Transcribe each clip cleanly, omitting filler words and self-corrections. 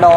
9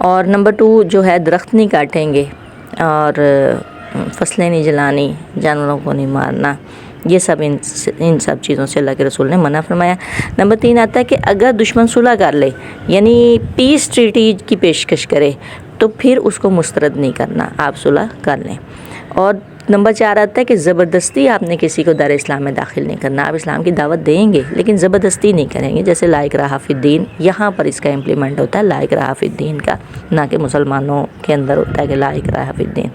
اور نمبر 2 جو ہے درخت نہیں کاٹیں گے اور فصلیں نہیں جلانی، جانوروں کو نہیں مارنا، یہ سب ان سب چیزوں سے اللہ کے رسول نے منع فرمایا۔ نمبر 3 آتا ہے کہ اگر دشمن صلح کر لے یعنی پیس ٹریٹی کی پیشکش کرے تو پھر اس کو مسترد نہیں کرنا، آپ صلح کر لیں۔ اور نمبر 4 آتا ہے کہ زبردستی آپ نے کسی کو دار اسلام میں داخل نہیں کرنا، آپ اسلام کی دعوت دیں گے لیکن زبردستی نہیں کریں گے، جیسے لا اکراہ فی الدین یہاں پر اس کا امپلیمنٹ ہوتا ہے، لا اکراہ فی الدین کا، نہ کہ مسلمانوں کے اندر ہوتا ہے کہ لا اکراہ فی الدین۔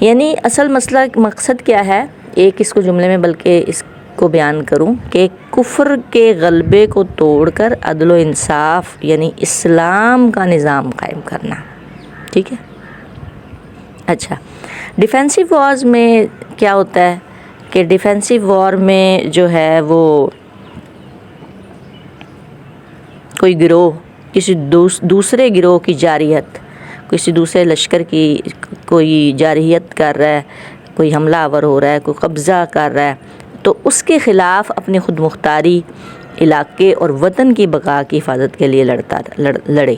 یعنی اصل مسئلہ مقصد کیا ہے، ایک اس کو جملے میں بلکہ اس کو بیان کروں کہ کفر کے غلبے کو توڑ کر عدل و انصاف یعنی اسلام کا نظام قائم کرنا، ٹھیک ہے۔ اچھا، ڈیفینسو وارز میں کیا ہوتا ہے کہ ڈیفینسو وار میں جو ہے وہ کوئی گروہ کسی دوسرے گروہ کی جارحیت، کسی دوسرے لشکر کی کوئی جارحیت کر رہا ہے، کوئی حملہ آور ہو رہا ہے، کوئی قبضہ کر رہا ہے، تو اس کے خلاف اپنی خود مختاری، علاقے اور وطن کی بقا کی حفاظت کے لیے لڑے۔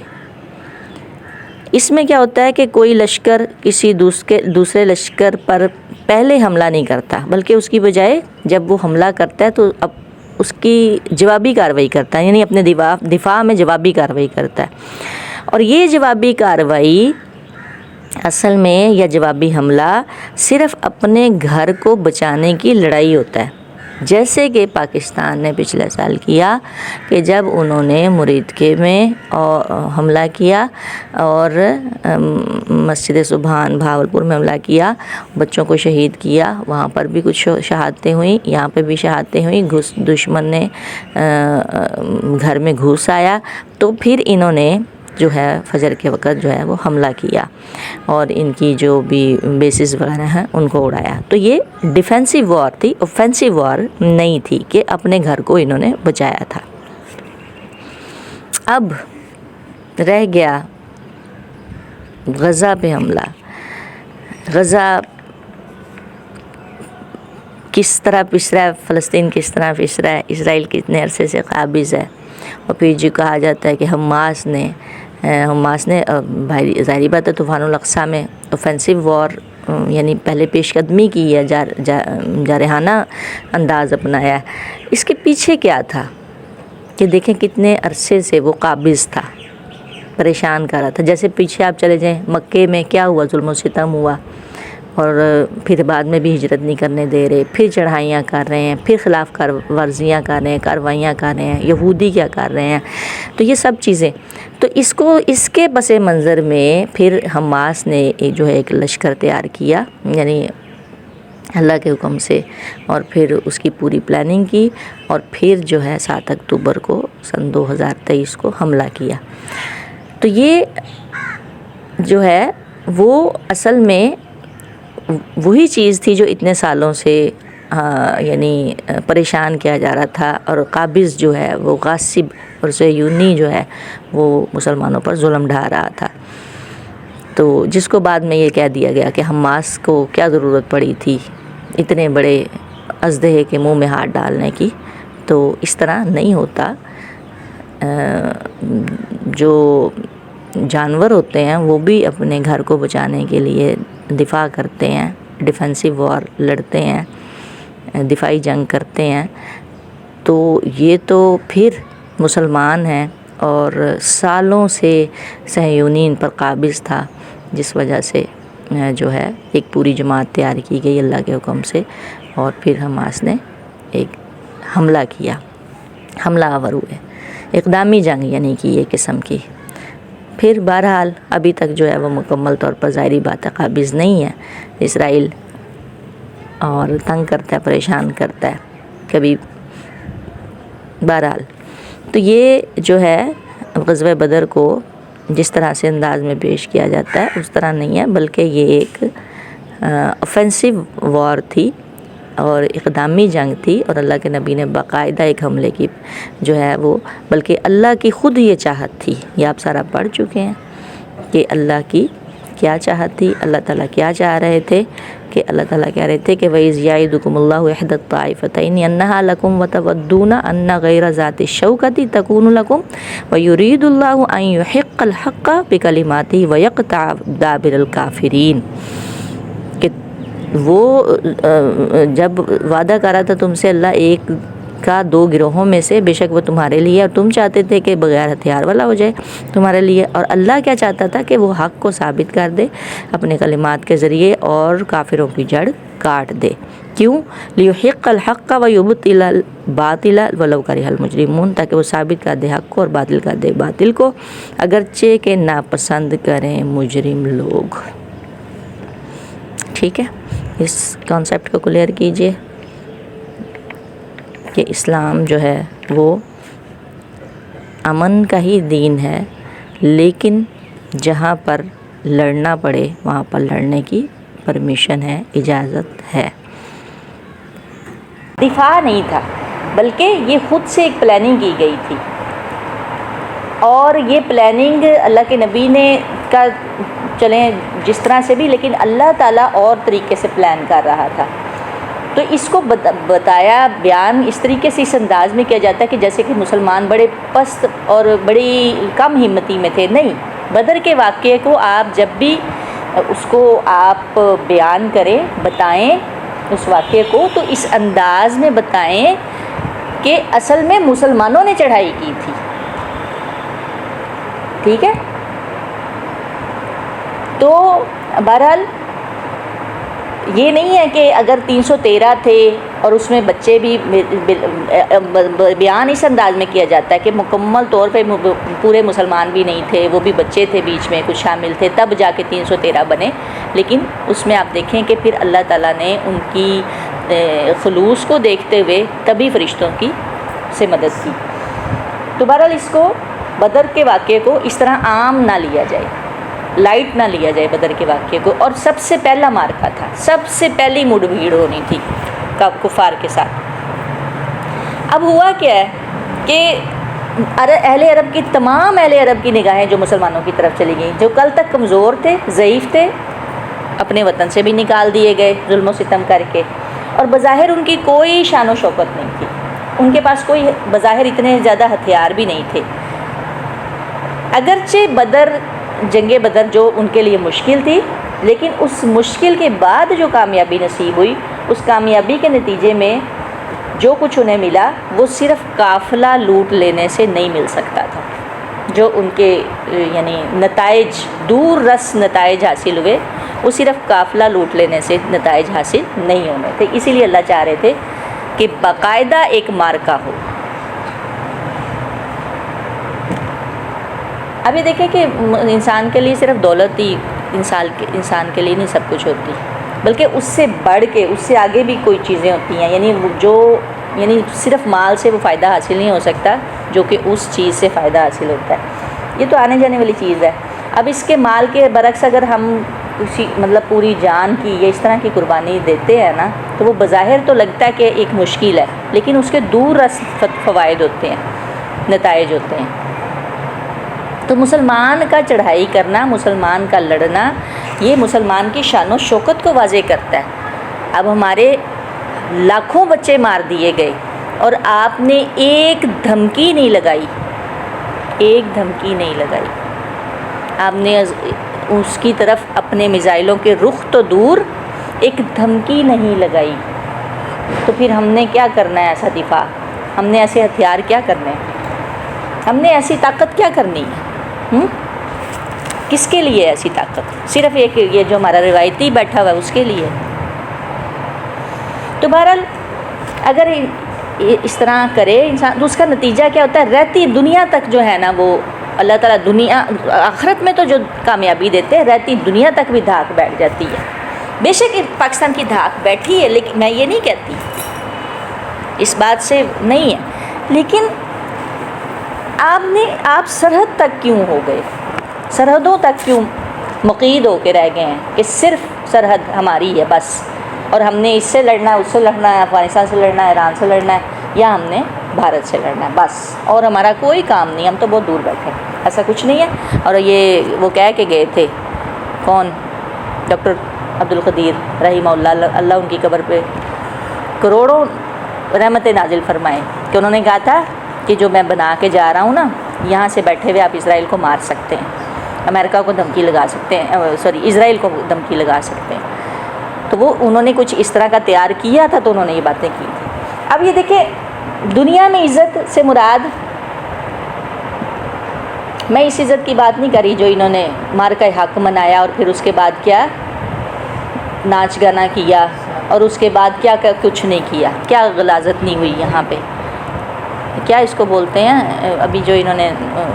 اس میں کیا ہوتا ہے کہ کوئی لشکر کسی دوسرے لشکر پر پہلے حملہ نہیں کرتا، بلکہ اس کی بجائے جب وہ حملہ کرتا ہے تو اب اس کی جوابی کارروائی کرتا ہے، یعنی اپنے دفاع میں جوابی کارروائی کرتا ہے۔ اور یہ جوابی کارروائی اصل میں یا جوابی حملہ صرف اپنے گھر کو بچانے کی لڑائی ہوتا ہے، جیسے کہ پاکستان نے پچھلے سال کیا کہ جب انہوں نے مریدکے میں حملہ کیا اور مسجد سبحان بھاولپور میں حملہ کیا، بچوں کو شہید کیا، وہاں پر بھی کچھ شہادتیں ہوئیں، یہاں پہ بھی شہادتیں ہوئیں، دشمن نے گھر میں گھس آیا تو پھر انہوں نے جو ہے فجر کے وقت جو ہے وہ حملہ کیا اور ان کی جو بھی بیسز وغیرہ ہیں ان کو اڑایا۔ تو یہ ڈیفینسو وار تھی، اوفینسو وار نہیں تھی کہ اپنے گھر کو انہوں نے بچایا تھا۔ اب رہ گیا غزہ پہ حملہ۔ غزہ کس طرح پس رہا ہے، فلسطین کس طرح پس رہا ہے، اسرائیل کتنے عرصے سے قابض ہے، اور پھر جو کہا جاتا ہے کہ حماس نے ظاہری بات ہے طوفان الاقصی میں اوفینسو وار یعنی پہلے پیش قدمی کی ہے، جارحانہ انداز اپنایا ہے۔ اس کے پیچھے کیا تھا کہ دیکھیں کتنے عرصے سے وہ قابض تھا، پریشان کر رہا تھا۔ جیسے پیچھے آپ چلے جائیں، مکے میں کیا ہوا، ظلم و ستم ہوا، اور پھر بعد میں بھی ہجرت نہیں کرنے دے رہے، پھر چڑھائیاں کر رہے ہیں، پھر خلاف ورزیاں کر رہے ہیں، کارروائیاں کر رہے ہیں، یہودی کیا کر رہے ہیں، تو یہ سب چیزیں۔ تو اس کے پس منظر میں پھر حماس نے جو ہے ایک لشکر تیار کیا، یعنی اللہ کے حکم سے، اور پھر اس کی پوری پلاننگ کی، اور پھر جو ہے 7 اکتوبر کو سن 2023 کو حملہ کیا۔ تو یہ جو ہے وہ اصل میں وہی چیز تھی جو اتنے سالوں سے یعنی پریشان کیا جا رہا تھا، اور قابض جو ہے وہ غاصب اور صہیونی جو ہے وہ مسلمانوں پر ظلم ڈھا رہا تھا۔ تو جس کو بعد میں یہ کہہ دیا گیا کہ حماس کو کیا ضرورت پڑی تھی اتنے بڑے اژدہے کے منہ میں ہاتھ ڈالنے کی۔ تو اس طرح نہیں ہوتا، جو جانور ہوتے ہیں وہ بھی اپنے گھر کو بچانے کے لیے دفاع کرتے ہیں، ڈیفینسو وار لڑتے ہیں، دفاعی جنگ کرتے ہیں۔ تو یہ تو پھر مسلمان ہیں اور سالوں سے صہیونی ان پر قابض تھا، جس وجہ سے جو ہے ایک پوری جماعت تیار کی گئی اللہ کے حکم سے، اور پھر حماس نے ایک حملہ کیا، حملہ آور ہوئے، اقدامی جنگ یعنی کہ یہ قسم کی۔ پھر بہرحال ابھی تک جو ہے وہ مکمل طور پر ظاہری بات ہے قابض نہیں ہے اسرائیل، اور تنگ کرتا ہے، پریشان کرتا ہے کبھی۔ بہرحال تو یہ جو ہے غزوہ بدر کو جس طرح سے انداز میں پیش کیا جاتا ہے اس طرح نہیں ہے، بلکہ یہ ایک اوفینسو وار تھی اور اقدامی جنگ تھی، اور اللہ کے نبی نے باقاعدہ ایک حملے کی جو ہے وہ، بلکہ اللہ کی خود یہ چاہت تھی، یہ آپ سارا پڑھ چکے ہیں کہ اللہ کی کیا چاہتی، اللہ تعالیٰ کیا چاہ رہے تھے کہ اللہ تعالیٰ کہہ رہے تھے کہ وَإِذْ يَعِدُكُمُ اللَّهُ إِحْدَى الطَّائِفَتَيْنِ أَنَّهَا لَكُمْ وَتَوَدُّونَ أَنَّ غَيْرَ ذَاتِ الشَّوْكَةِ تَكُونُ لَكُمْ وَيُرِيدُ اللَّهُ أَن يُحِقَّ الْحَقَّ بِكَلِمَاتِهِ وَيَقْطَعَ دَابِرَ الْكَافِرِينَ کہ وہ جب وعدہ کرا تھا تم سے اللہ ایک کا دو گروہوں میں سے، بے شک وہ تمہارے لیے، اور تم چاہتے تھے کہ بغیر ہتھیار والا ہو جائے تمہارے لیے، اور اللہ کیا چاہتا تھا کہ وہ حق کو ثابت کر دے اپنے کلمات کے ذریعے اور کافروں کی جڑ کاٹ دے۔ کیوں؟ لیحق الحق ویبطل الباطل ولو کرہ المجرمون، تاکہ وہ ثابت کر دے حق کو اور باطل کر دے باطل کو، اگرچہ کہ ناپسند کریں مجرم لوگ۔ ٹھیک ہے، اس کانسیپٹ کو کلیئر کیجئے کہ اسلام جو ہے وہ امن کا ہی دین ہے، لیکن جہاں پر لڑنا پڑے وہاں پر لڑنے کی پرمیشن ہے، اجازت ہے۔ دفاع نہیں تھا، بلکہ یہ خود سے ایک پلاننگ کی گئی تھی، اور یہ پلاننگ اللہ کے نبی نے کا چلیں جس طرح سے بھی، لیکن اللہ تعالیٰ اور طریقے سے پلان کر رہا تھا۔ تو اس کو بتایا، بیان اس طریقے سے، اس انداز میں کیا جاتا ہے کہ جیسے کہ مسلمان بڑے پست اور بڑی کم ہمتی میں تھے۔ نہیں، بدر کے واقعے کو آپ جب بھی اس کو آپ بیان کریں، بتائیں اس واقعے کو، تو اس انداز میں بتائیں کہ اصل میں مسلمانوں نے چڑھائی کی تھی۔ ٹھیک ہے، تو بہرحال یہ نہیں ہے کہ اگر 313 تھے اور اس میں بچے بھی، بیان اس انداز میں کیا جاتا ہے کہ مکمل طور پہ پورے مسلمان بھی نہیں تھے، وہ بھی بچے تھے، بیچ میں کچھ شامل تھے، تب جا کے 313 بنے۔ لیکن اس میں آپ دیکھیں کہ پھر اللہ تعالیٰ نے ان کی خلوص کو دیکھتے ہوئے تبھی فرشتوں کی سے مدد کی۔ تو بہرحال اس کو، بدر کے واقعے کو اس طرح عام نہ لیا جائے، لائٹ نہ لیا جائے بدر کے واقعے کو، اور سب سے پہلا مارکا تھا، سب سے پہلی مڈ بھیڑ ہونی تھی کفار کے ساتھ۔ اب ہوا کیا ہے کہ اہل عرب کی، تمام اہل عرب کی نگاہیں جو مسلمانوں کی طرف چلی گئیں، جو کل تک کمزور تھے، ضعیف تھے، اپنے وطن سے بھی نکال دیے گئے ظلم و ستم کر کے، اور بظاہر ان کی کوئی شان و شوکت نہیں تھی، ان کے پاس کوئی بظاہر اتنے زیادہ ہتھیار بھی نہیں تھے۔ اگرچہ جنگ بدر جو ان کے لیے مشکل تھی، لیکن اس مشکل کے بعد جو کامیابی نصیب ہوئی، اس کامیابی کے نتیجے میں جو کچھ انہیں ملا وہ صرف قافلہ لوٹ لینے سے نہیں مل سکتا تھا۔ جو ان کے یعنی نتائج، دور رس نتائج حاصل ہوئے، وہ صرف قافلہ لوٹ لینے سے نتائج حاصل نہیں ہونے تھے۔ اسی لیے اللہ چاہ رہے تھے کہ باقاعدہ ایک مارکا ہو۔ اب یہ دیکھیں کہ انسان کے لیے صرف دولت ہی انسان کے لیے نہیں سب کچھ ہوتی، بلکہ اس سے بڑھ کے، اس سے آگے بھی کوئی چیزیں ہوتی ہیں، یعنی صرف مال سے وہ فائدہ حاصل نہیں ہو سکتا جو کہ اس چیز سے فائدہ حاصل ہوتا ہے۔ یہ تو آنے جانے والی چیز ہے۔ اب اس کے مال کے برعکس اگر ہم پوری جان کی یا اس طرح کی قربانی دیتے ہیں نا، تو وہ بظاہر تو لگتا ہے کہ ایک مشکل ہے، لیکن اس کے دور رس فوائد ہوتے ہیں، نتائج ہوتے ہیں۔ تو مسلمان کا چڑھائی کرنا، مسلمان کا لڑنا، یہ مسلمان کی شان و شوکت کو واضح کرتا ہے۔ اب ہمارے لاکھوں بچے مار دیے گئے اور آپ نے ایک دھمکی نہیں لگائی، ایک دھمکی نہیں لگائی، آپ نے اس کی طرف اپنے میزائلوں کے رخ تو دور ایک دھمکی نہیں لگائی۔ تو پھر ہم نے کیا کرنا ہے ایسا دفاع؟ ہم نے ایسے ہتھیار کیا کرنے ہیں؟ ہم نے ایسی طاقت کیا کرنی ہے؟ کس کے لیے ایسی طاقت؟ صرف ایک یہ جو ہمارا روایتی بیٹھا ہوا ہے اس کے لیے۔ تو بہرحال اگر اس طرح کرے انسان تو اس کا نتیجہ کیا ہوتا ہے؟ رہتی دنیا تک جو ہے نا، وہ اللہ تعالیٰ دنیا آخرت میں تو جو کامیابی دیتے ہیں، رہتی دنیا تک بھی دھاک بیٹھ جاتی ہے۔ بے شک پاکستان کی دھاک بیٹھی ہے، لیکن میں یہ نہیں کہتی، اس بات سے نہیں ہے، لیکن آپ سرحد تک کیوں ہو گئے؟ سرحدوں تک کیوں مقید ہو کے رہ گئے ہیں کہ صرف سرحد ہماری ہے بس، اور ہم نے اس سے لڑنا ہے، اس سے لڑنا ہے، افغانستان سے لڑنا ہے، ایران سے لڑنا ہے، یا ہم نے بھارت سے لڑنا ہے بس، اور ہمارا کوئی کام نہیں، ہم تو بہت دور بیٹھے ہیں۔ ایسا کچھ نہیں ہے۔ اور یہ وہ کہہ کے گئے تھے کون؟ ڈاکٹر عبدالقدیر رحمہ اللہ، اللہ ان کی قبر پہ کروڑوں رحمت نازل فرمائے، کہ انہوں نے کہا تھا کہ جو میں بنا کے جا رہا ہوں نا، یہاں سے بیٹھے ہوئے آپ اسرائیل کو مار سکتے ہیں، امریکہ کو دھمکی لگا سکتے ہیں، اسرائیل کو دھمکی لگا سکتے ہیں۔ تو وہ انہوں نے کچھ اس طرح کا تیار کیا تھا، تو انہوں نے یہ باتیں کی تھیں۔ اب یہ دیکھیں، دنیا میں عزت سے مراد، میں اس عزت کی بات نہیں کری جو انہوں نے مارکہ حق منایا اور پھر اس کے بعد کیا ناچ گانا کیا اور اس کے بعد کیا کچھ نہیں کیا، کیا غلاظت نہیں ہوئی یہاں پہ، کیا اس کو بولتے ہیں ابھی جو انہوں نے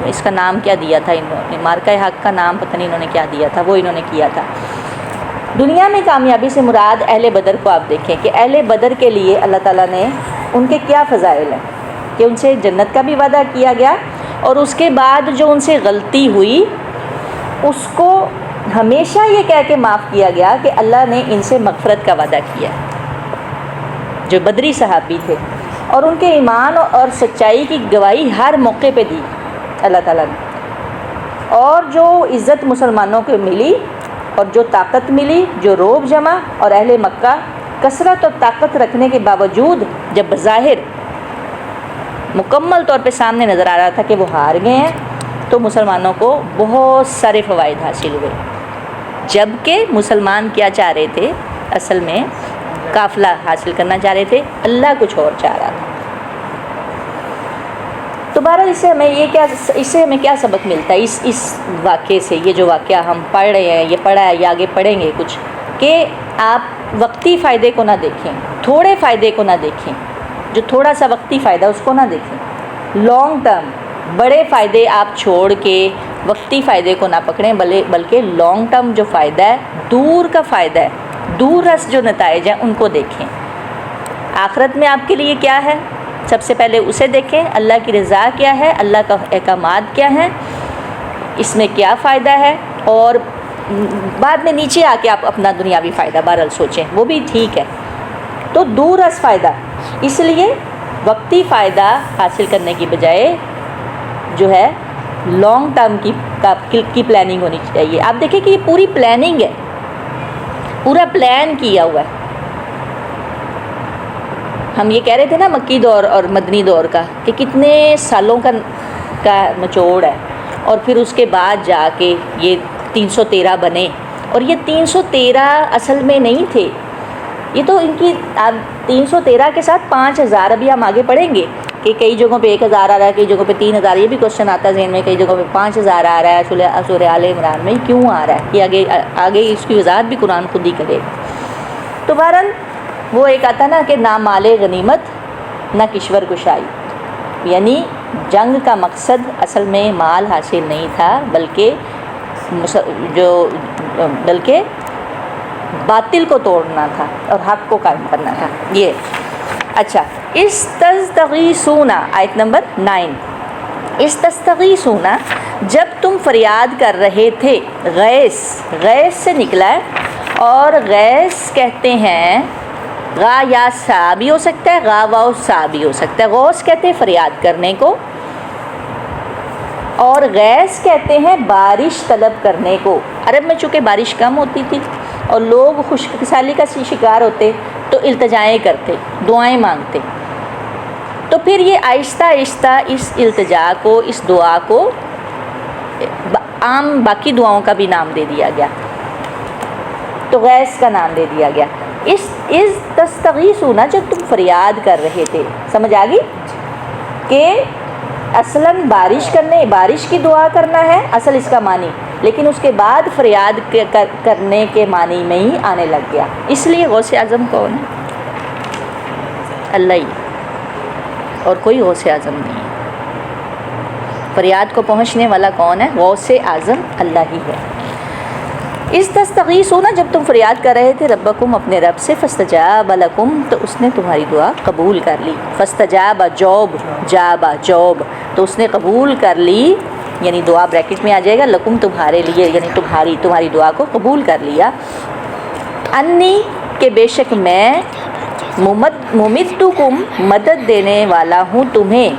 اس کا نام کیا دیا تھا، مارکہ حق کا نام پتہ نہیں انہوں نے کیا دیا تھا، وہ انہوں نے کیا تھا۔ دنیا میں کامیابی سے مراد اہل بدر کو آپ دیکھیں کہ اہل بدر کے لیے اللہ تعالیٰ نے ان کے کیا فضائل ہیں، کہ ان سے جنت کا بھی وعدہ کیا گیا، اور اس کے بعد جو ان سے غلطی ہوئی اس کو ہمیشہ یہ کہہ کے معاف کیا گیا کہ اللہ نے ان سے مغفرت کا وعدہ کیا، جو بدری صحابی تھے، اور ان کے ایمان اور سچائی کی گواہی ہر موقع پہ دی اللہ تعالیٰ نے۔ اور جو عزت مسلمانوں کو ملی اور جو طاقت ملی، جو روب جمع، اور اہل مکہ کثرت اور طاقت رکھنے کے باوجود جب بظاہر مکمل طور پہ سامنے نظر آ رہا تھا کہ وہ ہار گئے ہیں، تو مسلمانوں کو بہت سارے فوائد حاصل ہوئے، جبکہ مسلمان کیا چاہ رہے تھے، اصل میں قافلہ حاصل کرنا چاہ رہے تھے، اللہ کچھ اور چاہ رہا تھا۔ تو بہرحال اس سے ہمیں کیا سبق ملتا ہے اس واقعے سے؟ یہ جو واقعہ ہم پڑھ رہے ہیں، یہ پڑھا ہے، یہ آگے پڑھیں گے کچھ، کہ آپ وقتی فائدے کو نہ دیکھیں، تھوڑے فائدے کو نہ دیکھیں، جو تھوڑا سا وقتی فائدہ اس کو نہ دیکھیں، لانگ ٹرم بڑے فائدے آپ چھوڑ کے وقتی فائدے کو نہ پکڑیں، بلکہ لانگ ٹرم جو فائدہ ہے، دور کا فائدہ ہے، دور رس جو نتائج ہیں ان کو دیکھیں۔ آخرت میں آپ کے لیے کیا ہے، سب سے پہلے اسے دیکھیں، اللہ کی رضا کیا ہے، اللہ کا احکامات کیا ہیں، اس میں کیا فائدہ ہے، اور بعد میں نیچے آ کے آپ اپنا دنیاوی فائدہ بہرحال سوچیں، وہ بھی ٹھیک ہے۔ تو دور رس فائدہ، اس لیے وقتی فائدہ حاصل کرنے کی بجائے جو ہے لانگ ٹرم کی پلاننگ ہونی چاہیے۔ آپ دیکھیں کہ یہ پوری پلاننگ ہے، پورا پلان کیا ہوا ہے۔ ہم یہ کہہ رہے تھے نا مکی دور اور مدنی دور کا، کہ کتنے سالوں کا نچوڑ ہے، اور پھر اس کے بعد جا کے یہ 313 بنے، اور یہ 313 اصل میں نہیں تھے، یہ تو ان کی 313 کے ساتھ 5000 ابھی ہم آگے پڑھیں گے کہ کئی جگہوں پہ 1000 آ رہا ہے، کئی جگہوں پہ 3000، یہ بھی کوشچن آتا ہے ذہن میں، کئی جگہوں پہ 5000 آ رہا ہے، سورہ آل عمران میں کیوں آ رہا ہے، یہ آگے اس کی وضاحت بھی قرآن خود ہی کرے گا۔ تو بہرحال وہ ایک آتا نا کہ نہ مال غنیمت نہ کشور کشائی، یعنی جنگ کا مقصد اصل میں مال حاصل نہیں تھا، بلکہ باطل کو توڑنا تھا اور حق کو قائم کرنا تھا۔ یہ اچھا، استستغیثون، آیت نمبر 9، استستغیثون، جب تم فریاد کر رہے تھے، غیث سے نکلا ہے، اور غیث کہتے ہیں غا یا سا بھی ہو سکتا ہے، غا واو سا بھی ہو سکتا ہے۔ غوث کہتے ہیں فریاد کرنے کو، اور غیث کہتے ہیں بارش طلب کرنے کو۔ عرب میں چونکہ بارش کم ہوتی تھی اور لوگ خشک سالی کا شکار ہوتے، تو التجائیں کرتے، دعائیں مانگتے، تو پھر یہ آہستہ آہستہ اس التجا کو، اس دعا کو عام باقی دعاؤں کا بھی نام دے دیا گیا، تو غیث کا نام دے دیا گیا۔ اس تستغیثون، جب تم فریاد کر رہے تھے، سمجھ آ گئی کہ اصلاً بارش کی دعا کرنا ہے اصل اس کا معنی، لیکن اس کے بعد فریاد کرنے کے معنی میں ہی آنے لگ گیا۔ اس لیے غوث اعظم کون ہے؟ اللہ ہی، اور کوئی غوث اعظم نہیں ہے۔ فریاد کو پہنچنے والا کون ہے؟ غوث اعظم اللہ ہی ہے۔ اس تستغیثون، جب تم فریاد کر رہے تھے ربکم، اپنے رب سے، فاستجاب لکم، تو اس نے تمہاری دعا قبول کر لی۔ فاستجاب جواب، تو اس نے قبول کر لی، یعنی دعا بریکٹ میں آ جائے گا، لکم تمہارے لیے، یعنی تمہاری دعا کو قبول کر لیا۔ انی، کہ بے شک میں، ممدکم، مدد دینے والا ہوں تمہیں،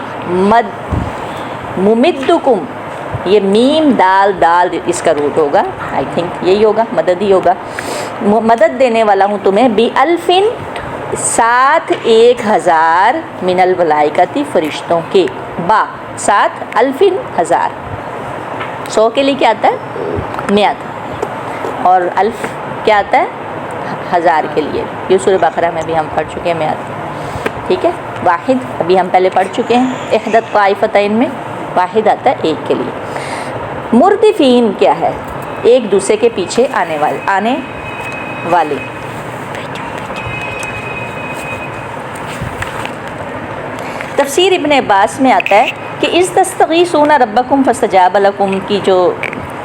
ممدکم، یہ میم دال دال اس کا روٹ ہوگا، آئی تھنک یہی ہوگا، مدد ہی ہوگا. مدد دینے والا ہوں تمہیں بِأَلْفٍ، ساتھ 1000 من الملائکتی فرشتوں کے، با ساتھ الفن 1000، 100 کے لیے کیا آتا ہے 100، اور الف کیا آتا ہے 1000 کے لیے. یہ سورہ بقرہ میں بھی ہم پڑھ چکے ہیں 100. ٹھیک ہے. واحد ابھی ہم پہلے پڑھ چکے ہیں، احدت طائفتین میں واحد آتا ہے ایک کے لیے. مردفین کیا ہے؟ ایک دوسرے کے پیچھے آنے والے. تفسیر ابن عباس میں آتا ہے کہ اذ تستغیثون ربکم فاستجاب لکم کی جو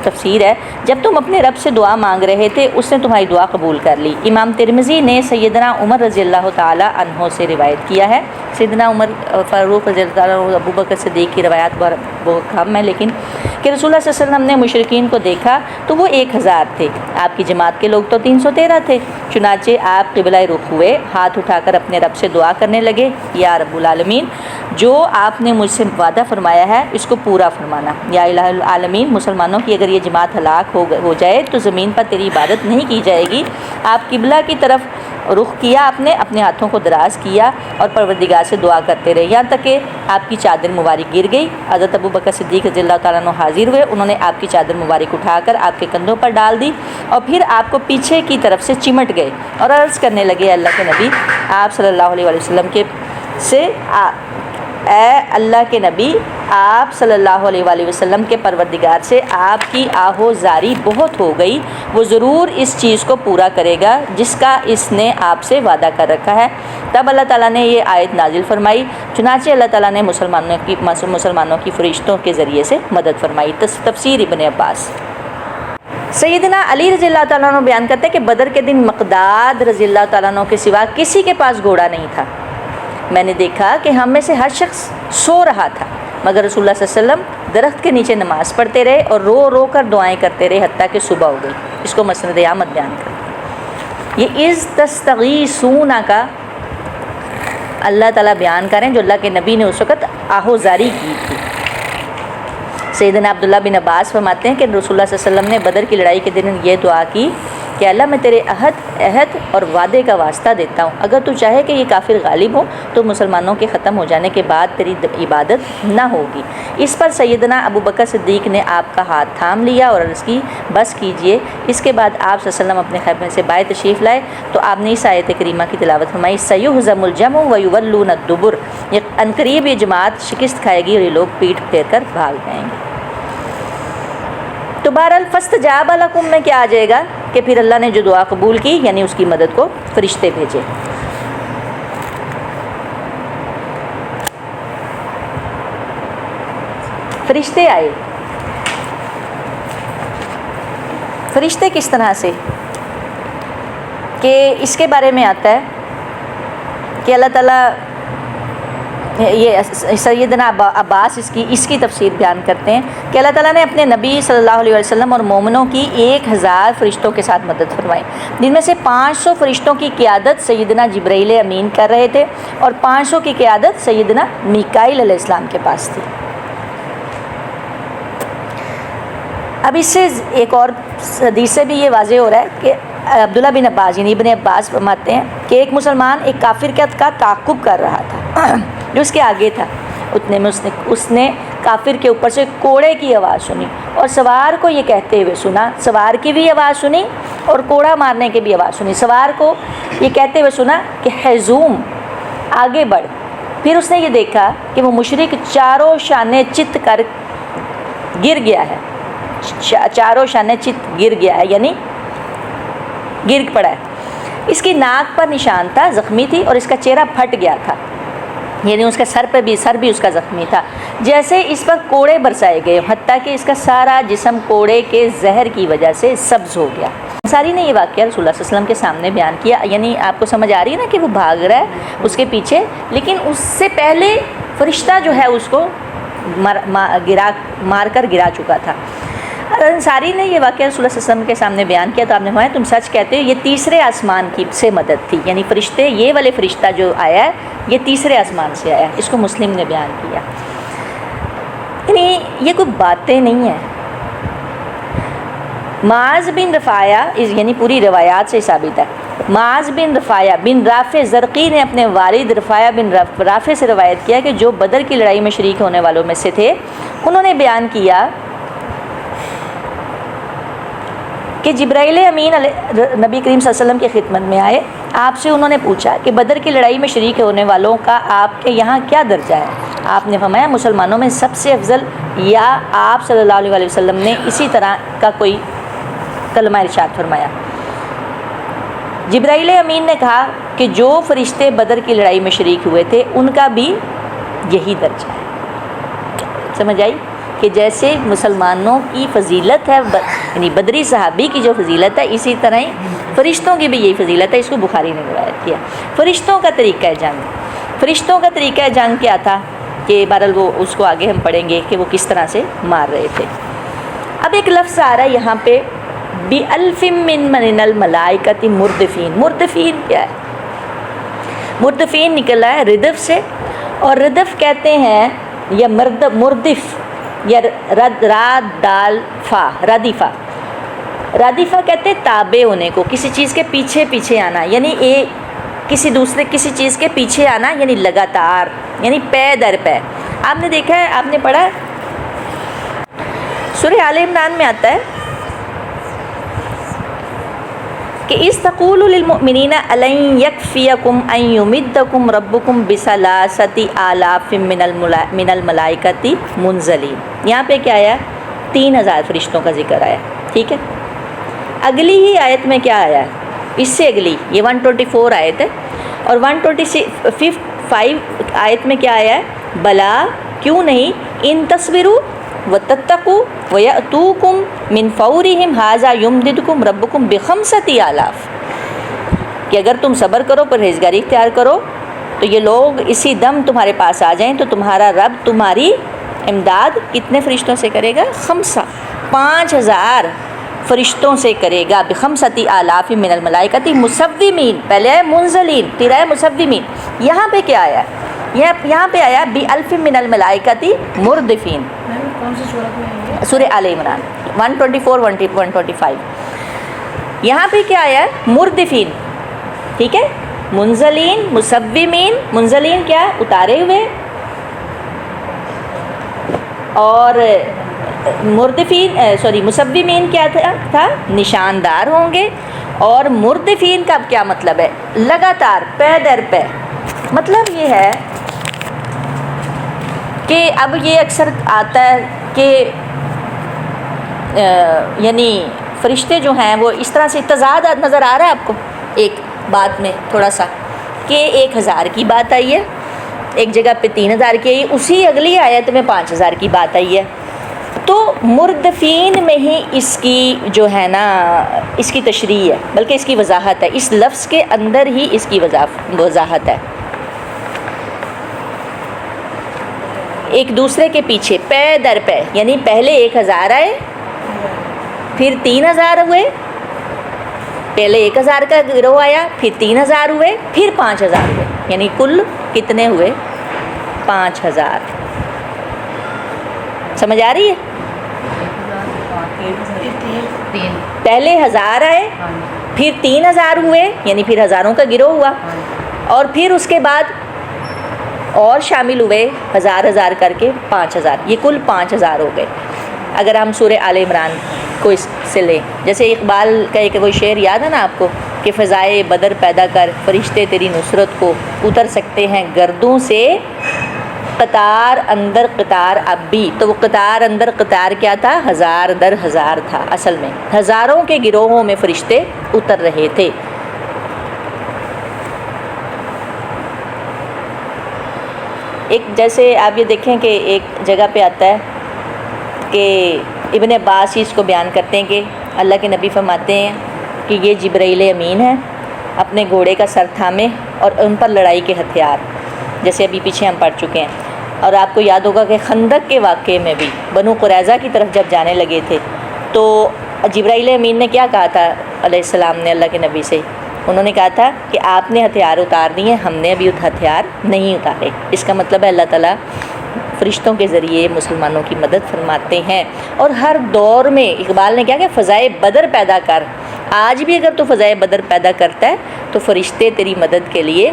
تفسیر ہے، جب تم اپنے رب سے دعا مانگ رہے تھے اس نے تمہاری دعا قبول کر لی. امام ترمذی نے سیدنا عمر رضی اللہ تعالی عنہ سے روایت کیا ہے. سیدنا عمر فاروق رضی اللہ عنہ، ابو بکر صدیق کی روایات بہت کم ہے، لیکن کہ رسول اللہ صلی اللہ علیہ وسلم نے مشرکین کو دیکھا تو وہ 1000 تھے، آپ کی جماعت کے لوگ تو 313 تھے. چنانچہ آپ قبلہ رخ ہوئے، ہاتھ اٹھا کر اپنے رب سے دعا کرنے لگے، یا رب العالمین جو آپ نے مجھ سے وعدہ فرمایا ہے اس کو پورا فرمانا. یا الہ العالمین، مسلمانوں کی اگر یہ جماعت ہلاک ہو جائے تو زمین پر تیری عبادت نہیں کی جائے گی. آپ قبلہ کی طرف رخ کیا، آپ نے اپنے ہاتھوں کو دراز کیا اور پروردگار سے دعا کرتے رہے، یہاں تک کہ آپ کی چادر مبارک گر گئی. حضرت ابو بکر صدیق رضی اللہ تعالیٰ عنہ حاضر ہوئے، انہوں نے آپ کی چادر مبارک اٹھا کر آپ کے کندھوں پر ڈال دی اور پھر آپ کو پیچھے کی طرف سے چمٹ گئے اور عرض کرنے لگے اللہ کے نبی آپ صلی اللہ علیہ وسلم اے اللہ کے نبی آپ صلی اللہ علیہ وآلہ وسلم کے پروردگار سے آپ کی آہو زاری بہت ہو گئی، وہ ضرور اس چیز کو پورا کرے گا جس کا اس نے آپ سے وعدہ کر رکھا ہے. تب اللہ تعالیٰ نے یہ آیت نازل فرمائی. چنانچہ اللہ تعالیٰ نے مسلمانوں کی فرشتوں کے ذریعے سے مدد فرمائی. تفسیر ابن عباس. سیدنا علی رضی اللہ تعالیٰ عنہ بیان کرتے ہیں کہ بدر کے دن مقداد رضی اللہ تعالیٰ عنہ کے سوا کسی کے پاس گھوڑا نہیں تھا. میں نے دیکھا کہ ہم میں سے ہر شخص سو رہا تھا، مگر رسول اللہ صلی اللہ علیہ وسلم درخت کے نیچے نماز پڑھتے رہے اور رو رو کر دعائیں کرتے رہے حتیٰ کہ صبح ہو گئی. اس کو مسند احمد بیان کرتے. یہ اذ تستغیثون کا اللہ تعالیٰ بیان کریں جو اللہ کے نبی نے اس وقت آہوزاری کی تھی. سیدنا عبداللہ بن عباس فرماتے ہیں کہ رسول اللہ صلی اللہ علیہ وسلم نے بدر کی لڑائی کے دن یہ دعا کی کہ اللہ میں تیرے عہد اور وعدے کا واسطہ دیتا ہوں، اگر تو چاہے کہ یہ کافر غالب ہو تو مسلمانوں کے ختم ہو جانے کے بعد تیری عبادت نہ ہوگی. اس پر سیدنا ابو بکر صدیق نے آپ کا ہاتھ تھام لیا اور عرض کی بس کیجئے. اس کے بعد آپ صلی اللہ علیہ وسلم اپنے خیمے سے باہر تشریف لائے تو آپ نے اس آیت کریمہ کی تلاوت فرمائی سیہزم الجمع ویولون الدبر، عنقریب یہ جماعت شکست کھائے گی اور یہ لوگ پیٹھ پھیر کر بھاگ جائیں گے. تو بہرحال فاستجاب لکم میں کیا آ جائے گا کہ پھر اللہ نے جو دعا قبول کی یعنی اس کی مدد کو فرشتے بھیجے. فرشتے آئے. فرشتے کس طرح سے کہ اس کے بارے میں آتا ہے کہ اللہ تعالیٰ یہ سیدنا عباس اس کی تفسیر بیان کرتے ہیں کہ اللہ تعالیٰ نے اپنے نبی صلی اللہ علیہ وسلم اور مومنوں کی 1000 فرشتوں کے ساتھ مدد فرمائی، جن میں سے 500 فرشتوں کی قیادت سیدنا جبرائیل امین کر رہے تھے اور 500 کی قیادت سیدنا میکائیل علیہ السلام کے پاس تھی. اب اس سے ایک اور حدیث سے بھی یہ واضح ہو رہا ہے کہ عبداللہ بن عباس یعنی ابن عباس فرماتے ہیں کہ ایک مسلمان ایک کافر کا تعاقب کر رہا تھا جو اس کے آگے تھا. اتنے میں اس نے کافر کے اوپر سے کوڑے کی آواز سنی اور سوار کو یہ کہتے ہوئے سنا، سوار کی بھی آواز سنی اور کوڑا مارنے کی بھی آواز سنی. سوار کو یہ کہتے ہوئے سنا کہ ہیزوم آگے بڑھ. پھر اس نے یہ دیکھا کہ وہ مشرک چاروں شانے چت کر گر گیا ہے، چاروں شانے چت گر گیا ہے یعنی گر پڑا ہے. اس کی ناک پر نشان تھا، زخمی تھی اور اس کا چہرہ پھٹ گیا تھا یعنی اس کا سر بھی اس کا زخمی تھا. جیسے اس پر کوڑے برسائے گئے حتیٰ کہ اس کا سارا جسم کوڑے کے زہر کی وجہ سے سبز ہو گیا. انصاری نے یہ واقعہ رسول اللہ صلی اللہ علیہ وسلم کے سامنے بیان کیا. یعنی آپ کو سمجھ آ رہی ہے نا کہ وہ بھاگ رہا ہے اس کے پیچھے، لیکن اس سے پہلے فرشتہ جو ہے اس کو مار کر گرا چکا تھا. انصاری نے یہ واقعہ رسول اللہ صلی اللہ علیہ وسلم کے سامنے بیان کیا تو آپ نے فرمایا تم سچ کہتے ہو، یہ تیسرے آسمان کی سے مدد تھی. یعنی فرشتے یہ والے فرشتہ جو آیا ہے یہ تیسرے آسمان سے آیا. اس کو مسلم نے بیان کیا. یعنی یہ کوئی باتیں نہیں ہیں. معاذ بن رفاعہ یعنی پوری روایات سے ثابت ہے. معاذ بن رفاعہ بن رافع زرقی نے اپنے والد رفاعہ بن رافع سے روایت کیا کہ جو بدر کی لڑائی میں شریک ہونے والوں میں سے تھے، انہوں نے بیان کیا کہ جبرائیل امین نبی کریم صلی اللہ علیہ وسلم کی خدمت میں آئے. آپ سے انہوں نے پوچھا کہ بدر کی لڑائی میں شریک ہونے والوں کا آپ کے یہاں کیا درجہ ہے؟ آپ نے فرمایا مسلمانوں میں سب سے افضل، یا آپ صلی اللہ علیہ وسلم نے اسی طرح کا کوئی کلمہ ارشاد فرمایا. جبرائیل امین نے کہا کہ جو فرشتے بدر کی لڑائی میں شریک ہوئے تھے ان کا بھی یہی درجہ ہے. سمجھ آئی کہ جیسے مسلمانوں کی فضیلت ہے، یعنی بدری صحابی کی جو فضیلت ہے، اسی طرح ہی فرشتوں کی بھی یہی فضیلت ہے. اس کو بخاری نے روایت کیا. فرشتوں کا طریقہ جنگ کیا تھا کہ بہرحال وہ اس کو آگے ہم پڑھیں گے کہ وہ کس طرح سے مار رہے تھے. اب ایک لفظ آ رہا ہے یہاں پہ بِأَلْفٍ مِّنَ الْمَلَائِكَةِ مُرْدِفِينَ. مردفین کیا ہے؟ مردفین نکلا ہے ردف سے، اور ردف کہتے ہیں یا مردف یا راد دال فا رادیفہ. رادیفہ کہتے ہیں تابع ہونے کو، کسی چیز کے پیچھے پیچھے آنا، یعنی کسی چیز کے پیچھے آنا، یعنی لگاتار، یعنی پے در پے. آپ نے دیکھا ہے، آپ نے پڑھا ہے سورہ آل عمران میں آتا ہے کہ اِسْتَقُولُ لِلْمُؤْمِنِينَ أَلَنْ يَكْفِيَكُمْ أَنْ يُمِدَّكُمْ رَبُّكُمْ بِثَلَاثَةِ آلَافٍ مِّنَ الْمَلَائِكَةِ مُنزَلِينَ. یہاں پہ کیا آیا؟ 3000 فرشتوں کا ذکر آیا. ٹھیک ہے. اگلی ہی آیت میں کیا آیا ہے؟ اس سے اگلی یہ 124 آیت ہے، اور 125 آیت میں کیا آیا ہے؟ بلا کیوں نہیں، ان تصبروا وتتقوا ویأتوکم من فورہم ھذا یمددکم ربکم بخمسۃ آلاف. کہ اگر تم صبر کرو، پرہیزگاری اختیار کرو، تو یہ لوگ اسی دم تمہارے پاس آ جائیں تو تمہارا رب تمہاری امداد کتنے فرشتوں سے کرے گا؟ 5000 فرشتوں سے کرے گا. بخمسۃ آلاف من الملائکۃ مسومین، پہلے ہے منزلین، پھر ہے مسومین. یہاں پہ کیا آیا؟ یہاں پہ آیا بِأَلْفٍ مِّنَ الْمَلَائِكَةِ مُرْدِفِينَ. کون سی صورت میں ہے؟ سورہ آل عمران 124 125. یہاں پہ کیا آیا ہے؟ مردفین. ٹھیک ہے. منزلین، مسومین. منزلین کیا؟ اتارے ہوئے، اور مردفین مسومین کیا تھا؟ نشاندار ہوں گے. اور مردفین کا کیا مطلب ہے؟ لگاتار، پے در پے. مطلب یہ ہے کہ اب یہ اکثر آتا ہے کہ یعنی فرشتے جو ہیں وہ اس طرح سے تضاد نظر آ رہا ہے آپ کو ایک بات میں تھوڑا سا، کہ 1000 کی بات آئی ہے، ایک جگہ پہ 3000 کی آئی ہے، اسی اگلی آیت میں 5000 کی بات آئی ہے. تو مردفین میں ہی اس کی جو ہے نا اس کی تشریح ہے، بلکہ اس کی وضاحت ہے. اس لفظ کے اندر ہی اس کی وضاحت ہے. ایک دوسرے کے پیچھے، پے در پے، یعنی پہلے 1000 آئے، پھر 3000 ہوئے. پہلے 1000 کا گروہ آیا، پھر 3000 ہوئے، پھر 5000 ہوئے، یعنی کل کتنے ہوئے؟ 5000. سمجھ آ رہی ہے؟ پہلے 1000 آئے، پھر 3000 ہوئے، یعنی پھر ہزاروں کا گروہ ہوا، اور پھر اس کے بعد اور شامل ہوئے 1000 کر کے 5000. یہ کل 5000 ہو گئے. اگر ہم سورہ آل عمران کو اس سے لیں، جیسے اقبال کا ایک وہ شعر یاد ہے نا آپ کو کہ فضائے بدر پیدا کر، فرشتے تیری نصرت کو اتر سکتے ہیں گردوں سے، قطار اندر قطار اب بھی. تو وہ قطار اندر قطار کیا تھا؟ 1000 در 1000 تھا. اصل میں ہزاروں کے گروہوں میں فرشتے اتر رہے تھے. ایک جیسے آپ یہ دیکھیں کہ ایک جگہ پہ آتا ہے کہ ابن عباس اس کو بیان کرتے ہیں کہ اللہ کے نبی فرماتے ہیں کہ یہ جبرائیل امین ہے، اپنے گھوڑے کا سر تھامے اور ان پر لڑائی کے ہتھیار، جیسے ابھی پیچھے ہم پڑھ چکے ہیں. اور آپ کو یاد ہوگا کہ خندق کے واقعے میں بھی بنو قریظہ کی طرف جب جانے لگے تھے تو جبرائیل امین نے کیا کہا تھا علیہ السلام نے اللہ کے نبی سے؟ انہوں نے کہا تھا کہ آپ نے ہتھیار اتار دیے، ہم نے ابھی ہتھیار نہیں اتارے. اس کا مطلب ہے اللہ تعالیٰ فرشتوں کے ذریعے مسلمانوں کی مدد فرماتے ہیں، اور ہر دور میں اقبال نے کیا کہ فضائے بدر پیدا کر، آج بھی اگر تو فضائے بدر پیدا کرتا ہے تو فرشتے تیری مدد کے لیے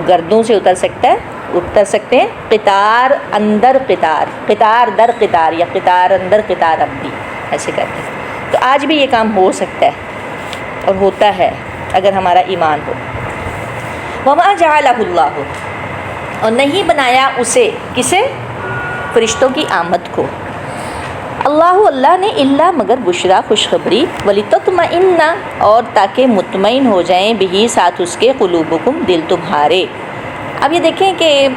گردوں سے اتر سکتے ہیں، قطار اندر قطار، قطار در قطار، یا قطار اندر قطار ابدی ایسے کہتے ہیں۔ تو آج بھی یہ کام ہو سکتا ہے اور ہوتا ہے اگر ہمارا ایمان ہو۔ وما جعلہ اللہ، اور نہیں بنایا اسے، کسے؟ فرشتوں کی آمد کو، اللہ نے، الا مگر بشرا خوشخبری، ولتطمئن، اور تاکہ مطمئن ہو جائیں بہی ساتھ اس کے، قلوبکم دل تمہارے۔ اب یہ دیکھیں کہ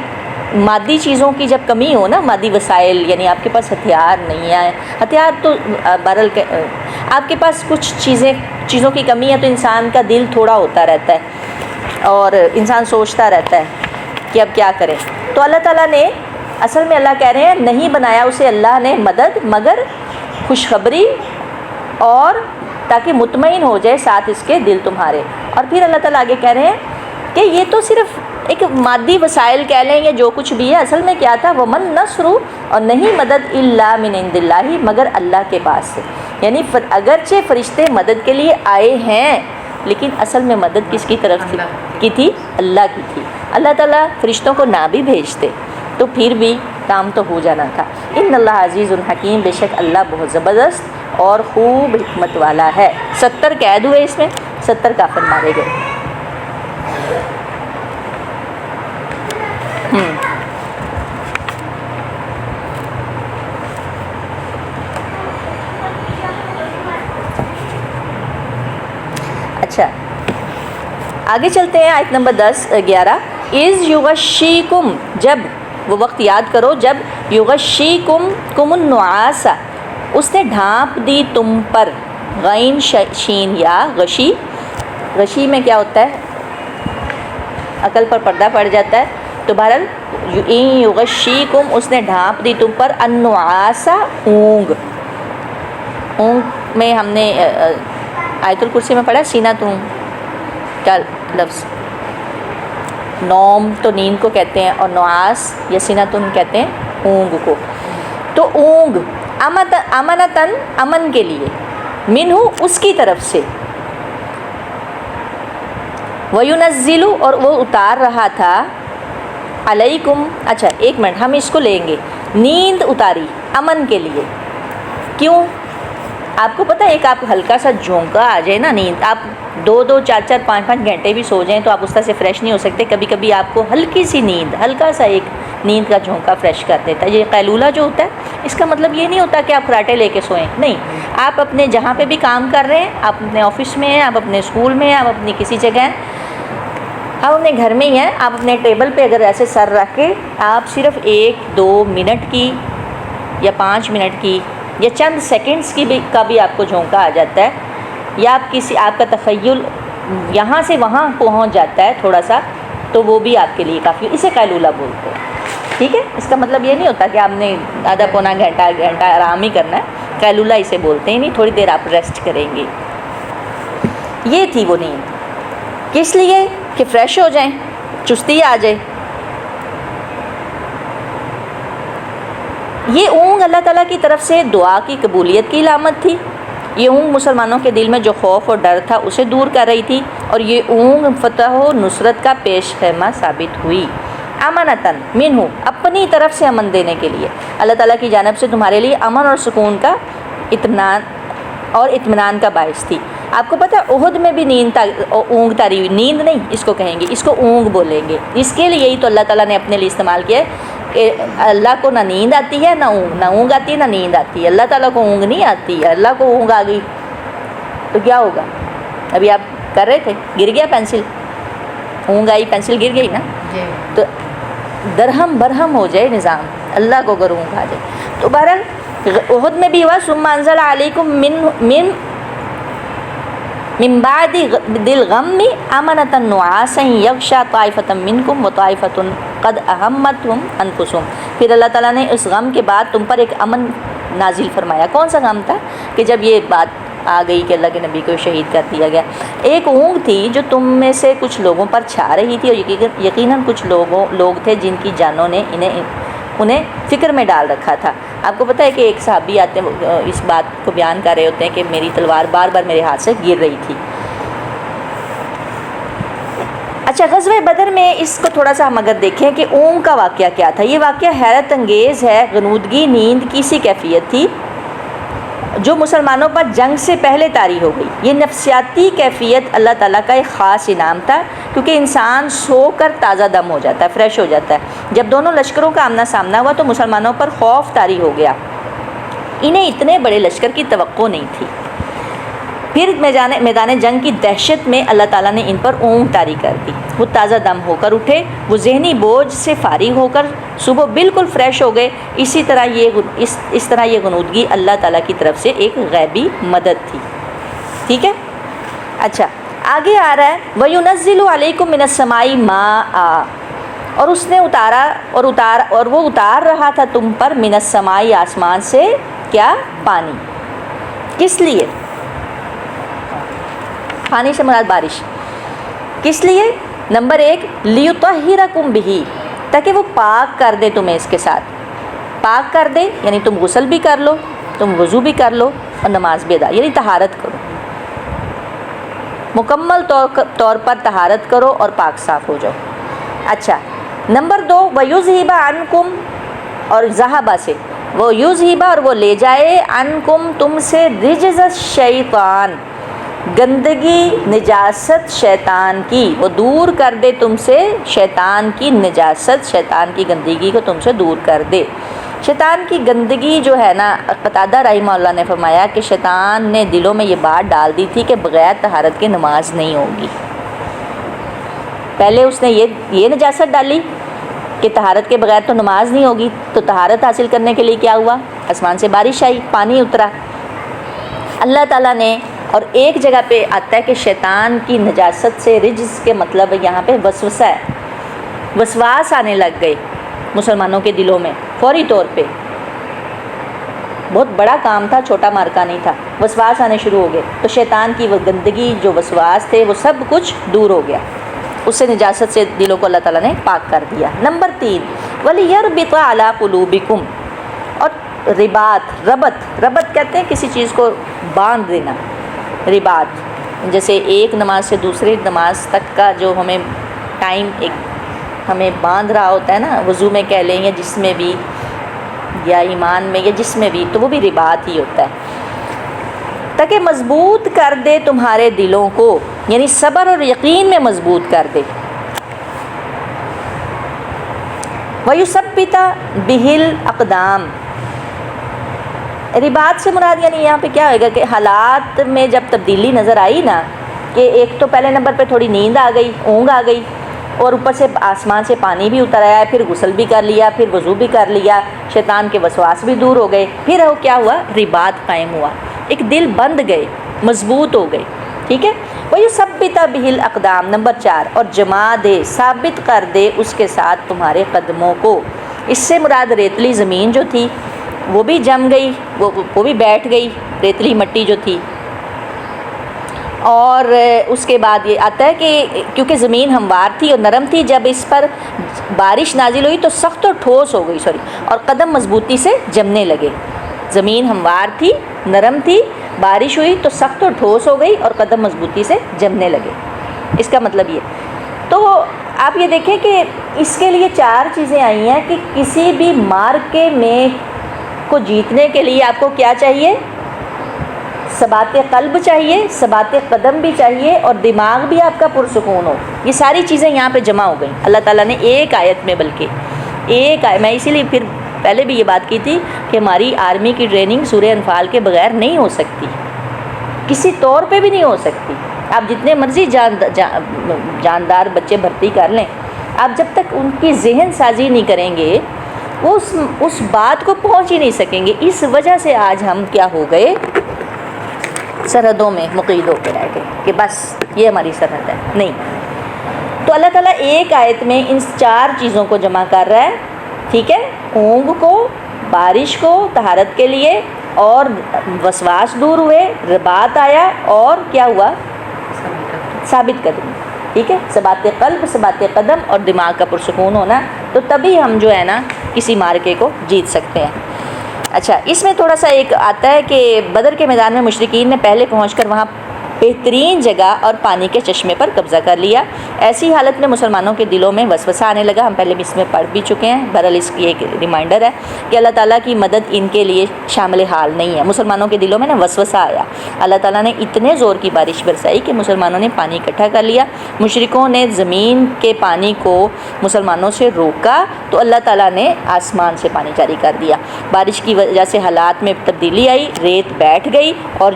مادی چیزوں کی جب کمی ہو نا، مادی وسائل، یعنی آپ کے پاس ہتھیار نہیں ہے، ہتھیار تو بہرحال آپ کے پاس کچھ چیزوں کی کمی ہے تو انسان کا دل تھوڑا ہوتا رہتا ہے اور انسان سوچتا رہتا ہے کہ اب کیا کریں۔ تو اللہ تعالیٰ نے، اصل میں اللہ کہہ رہے ہیں نہیں بنایا اسے اللہ نے مدد مگر خوشخبری، اور تاکہ مطمئن ہو جائے ساتھ اس کے دل تمہارے۔ اور پھر اللہ تعالیٰ آگے کہہ رہے ہیں کہ یہ تو صرف ایک مادی وسائل کہہ لیں یا جو کچھ بھی ہے، اصل میں کیا تھا، ومن نصر، اور نہیں مدد الا من عند اللہ، مگر اللہ کے پاس سے۔ یعنی اگرچہ فرشتے مدد کے لیے آئے ہیں لیکن اصل میں مدد کس کی طرف کی تھی؟ اللہ کی تھی۔ اللہ تعالیٰ فرشتوں کو نہ بھی بھیجتے تو پھر بھی کام تو ہو جانا تھا۔ ان اللہ عزیز الحکیم، بے شک اللہ بہت زبردست اور خوب حکمت والا ہے۔ 70 قید ہوئے، اس میں 70 کافر مارے گئے۔ اچھا آگے چلتے ہیں، آیت نمبر 11۔ اذ یغشیکم، جب، وہ وقت یاد کرو جب، یغشیکم النعاس، اس نے ڈھانپ دی تم پر، غین شین یا غشی، غشی میں کیا ہوتا ہے؟ عقل پر پردہ پڑ جاتا ہے۔ تو بہرحال یغشیکم، اس نے ڈھانپ دی تم پر، النعاس، اونگ۔ اونگ میں ہم نے آیت الکرسی میں پڑھا سینۃ، کیا لفظ؟ نوم تو نیند کو کہتے ہیں، اور نعاس یا سینۃ کہتے ہیں اونگ کو۔ تو اونگ، امنتاً، امن کے لیے، منہ، اس کی طرف سے، وَيُنَزِّلُ، اور وہ اتار رہا تھا، علیکم، اچھا ایک منٹ ہم اس کو لیں گے، نیند اتاری امن کے لیے، کیوں؟ آپ کو پتہ ہے ایک آپ ہلکا سا جھونکا آ جائے نا، نیند آپ 2 4 5 گھنٹے بھی سو جائیں تو آپ اس طرح سے فریش نہیں ہو سکتے، کبھی کبھی آپ کو ہلکی سی نیند، ہلکا سا ایک نیند کا جھونکا فریش کر دیتا ہے۔ یہ قیلولہ جو ہوتا ہے اس کا مطلب یہ نہیں ہوتا کہ آپ خراٹے لے کے سوئیں، نہیں، آپ اپنے جہاں پہ بھی کام کر رہے ہیں، آپ اپنے آفس میں ہیں، آپ اپنے اسکول میں ہیں، آپ اپنی کسی جگہ ہیں، آپ اپنے گھر میں ہی ہیں، آپ اپنے ٹیبل پہ اگر ایسے سر رکھ کے آپ صرف 1 2 منٹ کی یا 5 منٹ کی یا چند سیکنڈز کی بھی کا بھی آپ کو جھونکا آ جاتا ہے، یا آپ کا تخیل یہاں سے وہاں پہنچ جاتا ہے تھوڑا سا، تو وہ بھی آپ کے لیے کافی، اسے قیلولہ بولتے ہیں۔ ٹھیک ہے، اس کا مطلب یہ نہیں ہوتا کہ آپ نے آدھا پونا گھنٹہ آرام ہی کرنا ہے، قیلولہ اسے بولتے ہیں، نہیں تھوڑی دیر آپ ریسٹ کریں گے۔ یہ تھی وہ نیند، کس لیے؟ کہ فریش ہو جائیں، چستی آ جائے۔ یہ اونگ اللہ تعالیٰ کی طرف سے دعا کی قبولیت کی علامت تھی۔ یہ اونگ مسلمانوں کے دل میں جو خوف اور ڈر تھا اسے دور کر رہی تھی، اور یہ اونگ فتح و نصرت کا پیش خیمہ ثابت ہوئی۔ امنتاً منہ، اپنی طرف سے امن دینے کے لیے، اللہ تعالیٰ کی جانب سے تمہارے لیے امن اور سکون کا اطمینان کا باعث تھی۔ آپ کو پتہ ہے احد میں بھی اونگ تاری ہوئی، نیند نہیں اس کو کہیں گے، اس کو اونگ بولیں گے۔ اس کے لیے یہی تو اللہ تعالیٰ نے اپنے لیے استعمال کیا ہے کہ اللہ کو نہ نیند آتی ہے، نہ اونگ آتی ہے، نہ نیند آتی ہے۔ اللہ تعالیٰ کو اونگ نہیں آتی ہے، اللہ کو اونگ آ گئی تو کیا ہوگا؟ ابھی آپ کر رہے تھے، گر گیا پینسل، اونگ آئی پینسل گر گئی نا، تو درہم برہم ہو جائے نظام، اللہ کو اگر اونگ آ جائے۔ تو بہرحال احد میں بھی ہوا، ثم انزل علیکم من بعد الغم امنة نعاسا یغشی طائفة منکم وطائفة قد اہمتہم انفسہم۔ پھر اللہ تعالیٰ نے اس غم کے بعد تم پر ایک امن نازل فرمایا۔ کون سا غم تھا؟ کہ جب یہ بات آ گئی کہ اللہ کے نبی کو شہید کر دیا گیا۔ ایک اونگ تھی جو تم میں سے کچھ لوگوں پر چھا رہی تھی، اور یقیناً کچھ لوگ تھے جن کی جانوں نے انہیں انہیں فکر میں ڈال رکھا تھا. آپ کو پتہ ہے کہ ایک صحابی آتے ہیں اس بات کو بیان کر رہے ہوتے ہیں کہ میری تلوار بار بار میرے ہاتھ سے گر رہی تھی. اچھا غزوہ بدر میں اس کو تھوڑا سا ہم اگر دیکھیں کہ اونگ کا واقعہ کیا تھا. یہ واقعہ حیرت انگیز ہے. غنودگی نیند کی سی کیفیت تھی جو مسلمانوں پر جنگ سے پہلے طاری ہو گئی. یہ نفسیاتی کیفیت اللہ تعالیٰ کا ایک خاص انعام تھا کیونکہ انسان سو کر تازہ دم ہو جاتا ہے، فریش ہو جاتا ہے. جب دونوں لشکروں کا آمنا سامنا ہوا تو مسلمانوں پر خوف طاری ہو گیا. انہیں اتنے بڑے لشکر کی توقع نہیں تھی. پھر میدان جنگ کی دہشت میں اللہ تعالیٰ نے ان پر اونگ طاری کر دی. وہ تازہ دم ہو کر اٹھے، وہ ذہنی بوجھ سے فارغ ہو کر صبح بالکل فریش ہو گئے. اس طرح یہ غنودگی اللہ تعالیٰ کی طرف سے ایک غیبی مدد تھی. ٹھیک ہے. اچھا آگے آ رہا ہے وَيُنَزِّلُ عَلَيْكُم مِّنَ السَّمَاءِ مَاءً، اور اس نے اور وہ اتار رہا تھا تم پر من السماء آسمان سے کیا؟ پانی. کس لیے؟ پانی سے مراد بارش. کس لیے؟ نمبر 1 لِيُطَهِّرَكُم بِهِ، تاکہ وہ پاک کر دے تمہیں اس کے ساتھ. پاک کر دے یعنی تم غسل بھی کر لو، تم وضو بھی کر لو اور نماز بھی ادا، یعنی طہارت کرو، مکمل طور پر طہارت کرو اور پاک صاف ہو جاؤ. اچھا نمبر 2 وَيُذْهِبَ عَنْكُمْ، اور ذہبہ سے وہ یذہب اور وہ لے جائے عنکم تم سے رجز الشیطان، گندگی نجاست شیطان کی، وہ دور کر دے تم سے شیطان کی نجاست، شیطان کی گندگی کو تم سے دور کر دے. شیطان کی گندگی جو ہے نا، قتادہ رحمہ اللہ نے فرمایا کہ شیطان نے دلوں میں یہ بات ڈال دی تھی کہ بغیر طہارت کے نماز نہیں ہوگی. پہلے اس نے یہ نجاست ڈالی کہ طہارت کے بغیر تو نماز نہیں ہوگی. تو طہارت حاصل کرنے کے لیے کیا ہوا؟ آسمان سے بارش آئی، پانی اترا. اللہ تعالیٰ نے، اور ایک جگہ پہ آتا ہے کہ شیطان کی نجاست سے رجز کے مطلب یہاں پہ وسوسہ ہے، وسواس آنے لگ گئے مسلمانوں کے دلوں میں فوری طور پہ. بہت بڑا کام تھا، چھوٹا مارکا نہیں تھا. وسواس آنے شروع ہو گئے تو شیطان کی وہ گندگی جو وسواس تھے وہ سب کچھ دور ہو گیا. اس سے نجاست سے دلوں کو اللہ تعالیٰ نے پاک کر دیا. نمبر 3 وَلِيَرْبِطَ عَلَىٰ قُلُوبِكُمْ، اور ربط کہتے ہیں کسی چیز کو باندھ دینا. رباط جیسے ایک نماز سے دوسرے نماز تک کا جو ہمیں ٹائم ایک ہمیں باندھ رہا ہوتا ہے نا، وضو میں کہہ لیں یا جس میں بھی، یا ایمان میں یا جس میں بھی، تو وہ بھی رباط ہی ہوتا ہے. تاکہ مضبوط کر دے تمہارے دلوں کو، یعنی صبر اور یقین میں مضبوط کر دے. وَيُثَبِّتَ بِهِ الْأَقْدَامَ، رباط سے مراد یعنی یہاں پہ کیا ہوئے گا کہ حالات میں جب تبدیلی نظر آئی نا، کہ ایک تو پہلے نمبر پہ تھوڑی نیند آ گئی، اونگ آ گئی، اور اوپر سے آسمان سے پانی بھی اتر آیا، پھر غسل بھی کر لیا، پھر وضو بھی کر لیا، شیطان کے وسواس بھی دور ہو گئے، پھر وہ کیا ہوا؟ رباط قائم ہوا، ایک دل بند گئے، مضبوط ہو گئے. ٹھیک ہے. وَيُثَبِّتَ بِهِ الْأَقْدَامَ، نمبر 4 اور جما دے، ثابت کر دے اس کے ساتھ تمہارے قدموں کو. اس سے مراد ریتلی زمین جو تھی وہ بھی جم گئی، وہ بھی بیٹھ گئی، ریتلی مٹی جو تھی. اور اس کے بعد یہ آتا ہے کہ کیونکہ زمین ہموار تھی اور نرم تھی، جب اس پر بارش نازل ہوئی تو سخت اور ٹھوس ہو گئی، اور قدم مضبوطی سے جمنے لگے. زمین ہموار تھی، نرم تھی، بارش ہوئی تو سخت اور ٹھوس ہو گئی اور قدم مضبوطی سے جمنے لگے. اس کا مطلب یہ. تو آپ یہ دیکھیں کہ اس کے لیے 4 چیزیں آئی ہیں کہ کسی بھی مارکے میں کو جیتنے کے لیے آپ کو کیا چاہیے؟ ثبات قلب چاہیے، ثبات قدم بھی چاہیے، اور دماغ بھی آپ کا پرسکون ہو. یہ ساری چیزیں یہاں پہ جمع ہو گئیں اللہ تعالیٰ نے ایک آیت میں. بلکہ ایک میں اسی لیے پھر پہلے بھی یہ بات کی تھی کہ ہماری آرمی کی ٹریننگ سورہ انفال کے بغیر نہیں ہو سکتی، کسی طور پہ بھی نہیں ہو سکتی. آپ جتنے مرضی جاندار بچے بھرتی کر لیں، آپ جب تک ان کی ذہن سازی نہیں کریں گے وہ اس بات کو پہنچ ہی نہیں سکیں گے. اس وجہ سے آج ہم کیا ہو گئے؟ سرحدوں میں مقید ہو کے رہ گئے کہ بس یہ ہماری سرحد ہے. نہیں. تو اللہ تعالیٰ ایک آیت میں ان 4 چیزوں کو جمع کر رہا ہے. ٹھیک ہے. اونگ کو، بارش کو طہارت کے لیے، اور وسواس دور ہوئے، رباط آیا، اور کیا ہوا؟ ثابت قدم. ٹھیک ہے. ثبات قلب، ثبات قدم اور دماغ کا پرسکون ہونا. تو تبھی ہم جو ہے نا کسی مارکے کو جیت سکتے ہیں۔ اچھا، اس میں تھوڑا سا ایک آتا ہے کہ بدر کے میدان میں مشرکین نے پہلے پہنچ کر وہاں بہترین جگہ اور پانی کے چشمے پر قبضہ کر لیا۔ ایسی حالت میں مسلمانوں کے دلوں میں وسوسہ آنے لگا، ہم پہلے بھی اس میں پڑھ بھی چکے ہیں، بہرحال اس کی ایک ریمائنڈر ہے کہ اللہ تعالیٰ کی مدد ان کے لیے شامل حال نہیں ہے۔ مسلمانوں کے دلوں میں نا وسوسہ آیا، اللہ تعالیٰ نے اتنے زور کی بارش برسائی کہ مسلمانوں نے پانی اکٹھا کر لیا۔ مشرکوں نے زمین کے پانی کو مسلمانوں سے روکا تو اللہ تعالیٰ نے آسمان سے پانی جاری کر دیا۔ بارش کی وجہ سے حالات میں تبدیلی آئی، ریت بیٹھ گئی اور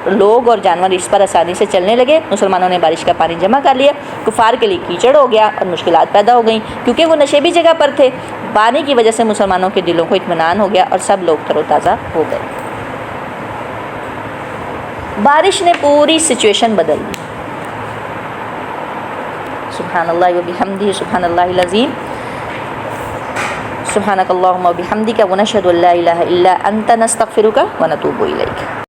لوگ اور جانور اس پر آسانی سے چلنے لگے۔ مسلمانوں نے بارش کا پانی جمع کر لیا، کفار کے لیے کیچڑ ہو گیا اور مشکلات پیدا ہو گئیں، کیونکہ وہ نشیبی جگہ پر تھے۔ پانی کی وجہ سے مسلمانوں کے دلوں کو اطمینان ہو گیا اور سب لوگ تر و تازہ ہو گئے۔ بارش نے پوری سچویشن بدل دی۔ سبحان اللہ و بحمدہ، سبحان اللہ العظیم، سبحانک اللہم و بحمدک ونشہد ان لا الہ الا انت نستغفرک ونتوب الیک۔